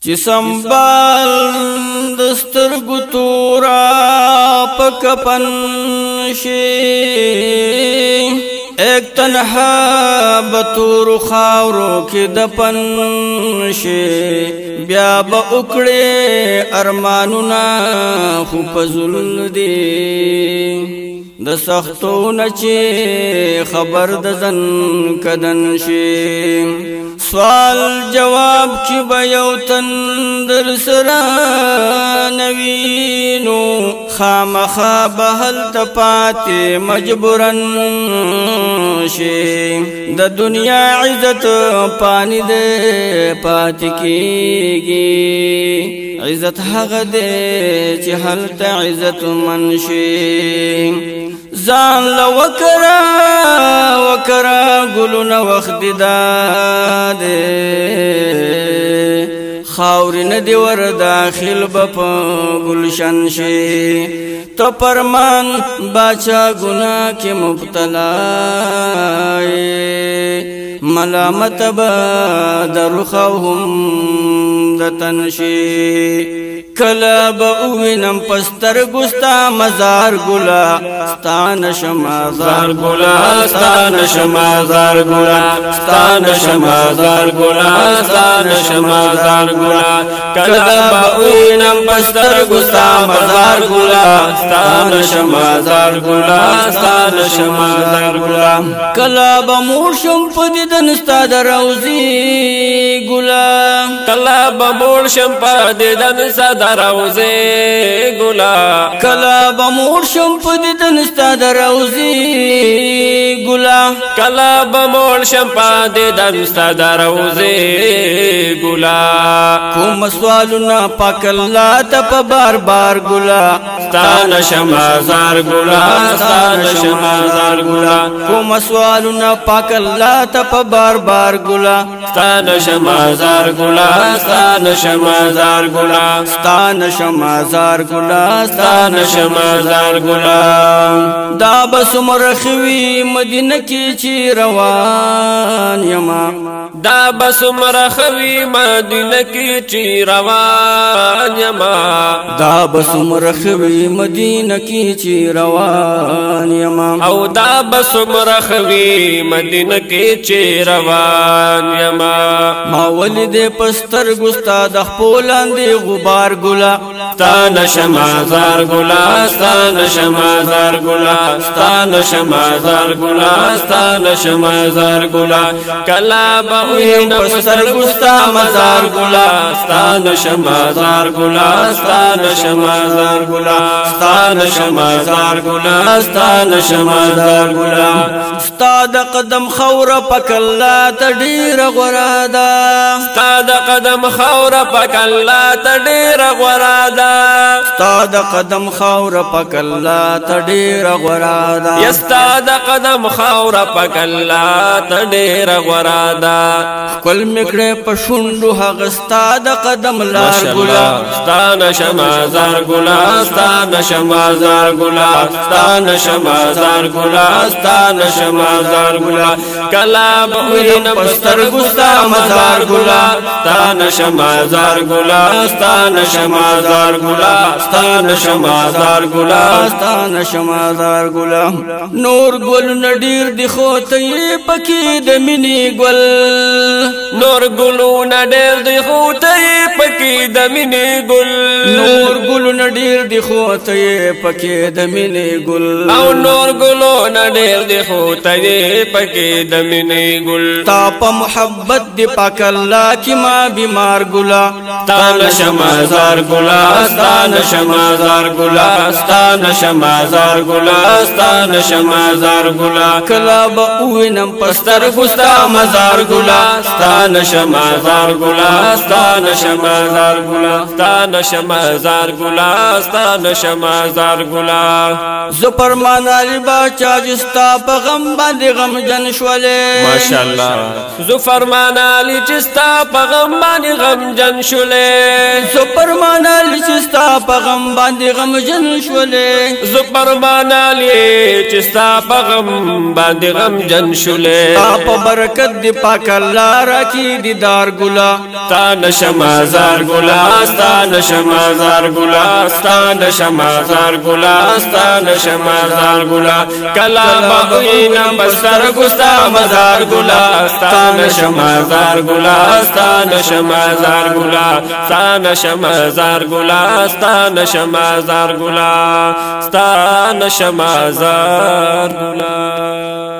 چې سنبال دسترګو تورا پکپن شي ایک تنها بطور خاورو کې دپن شي بیا به وکړې ارمانونه خو په ذل دي د سختونه چې خبر د ځن کدن شي سوال جواب چې به یو تن در سره نوینو خامخا به هلته پاتې مجبورن شي د دنیا عزت پانی دې پاتې کېږي عزت هغه دې چې هلته عزت من شي ځان له وکره ګلونه وخت دادې خاورې نه دې ور داخل به په ګلشن شي ته فرمان باچا ګناه کې مبتلا ملامت به در خوهم د تن شي کله به ووینم پستر ګستا مزار ګلا ستان شمازار ګلا ستان شمازار ګلا ستان شمازار ګلا ستان شمازار ګلا کله به ووینم پستر ګستا مزار ګلا ستان شمازار ګلا ستان شمازار ګلا کله به مورشم پدیدن ستا د روزي ګلا کله به مورشم پدیدن ستا د روزي ګلا کله به مورشم پدیدن ستا د روزي ګلا کله به مورشم پدیدن ستا د روزي ګلا کوم سوالونه پاک الله ته په بار بار ګلا ستان شمازار ګلا ستان شمازار ګلا کوم سوالونه پاک الله ته په بار بار ګلا ستان شمازار ګلا ستان شمازار ګلا ستان شمازار ګلا ستان شمازار ګلا دا بس مرخوي مدینه کې چې روان یما دا بس مرخوي مدینه کې چې روان یما دا بس مرخوي مدینه کې چې روان یما او دا بس مرخوي مدینه کې چې روان یما ما ولید پستر ګستا د خپلاندې غبار ګلا ستان شمازار ګلا ستان شمازار ګلا ستان شمازار ګلا ستان شمازار ګلا کلا به پستر ګستا مزار ګلا ستان شمازار ګلا ستان شمازار ګلا ستان شمازار ګلا ستان شمازار ګلا استاد قدم خور پکلا تډیر غرادا استاد قدم خور پکلا تډیر غرادا استاد قدم خور پکلا تډیر غرادا استاد قدم خور پکلا تډیر غرادا کل میکړه پښوندو هغه استاد قدم لار ګلا ستان شمازار ګلا ستان شمازار ګلا ستان شمازار ګلا ستان شمازار ګلا کلا بوین پستر ګستا مزار ګلا ستان شمازار ګلا ستان شمازار ګلا ستان شمازار ګلا ستان شمازار ګلا نور ګل نډیر دی خو ته پکې د مینې ګل نور ګلو نډیر دی خو ته پکې د مینې ګل نور ګل نډیر دی خو ته پکې د مینې ګل او نور ګلو نډیر دی خو ته پکې د مینې ګل تا په محبت دی پاک الله کی ما بیمار ګلا ستان شمازار ګلا ستان شمازار ګلا ستان شمازار ګلا ستان شمازار ګلا کلا به وینم پستر ګستا مزار ګلا ستان شمازار ګلا ستان شمازار ګلا ستان شمازار ګلا ستان شمازار ګلا زپرمان علی باچا جستا په غم باندې غم جن شولې ماشاءالله زو فرمان علی جستا په غم باندې غم غمجن شولې سپرمان لچستا پغم باندې غمجن شولې زپرمان لچستا پغم باندې غمجن شولې په برکت دی پاک الله راکی دیدار ګلا تا نشمازار ګلا ستا نشمازار ګلا ستا نشمازار ګلا ستا نشمازار ګلا کلا بوینا بستر ګستا مزار ګلا ستا نشمازار ګلا ستا نشمازار ګلا ستا نشمازار ګلا ستا نشمازار ګلا ستا نشمازار ګلا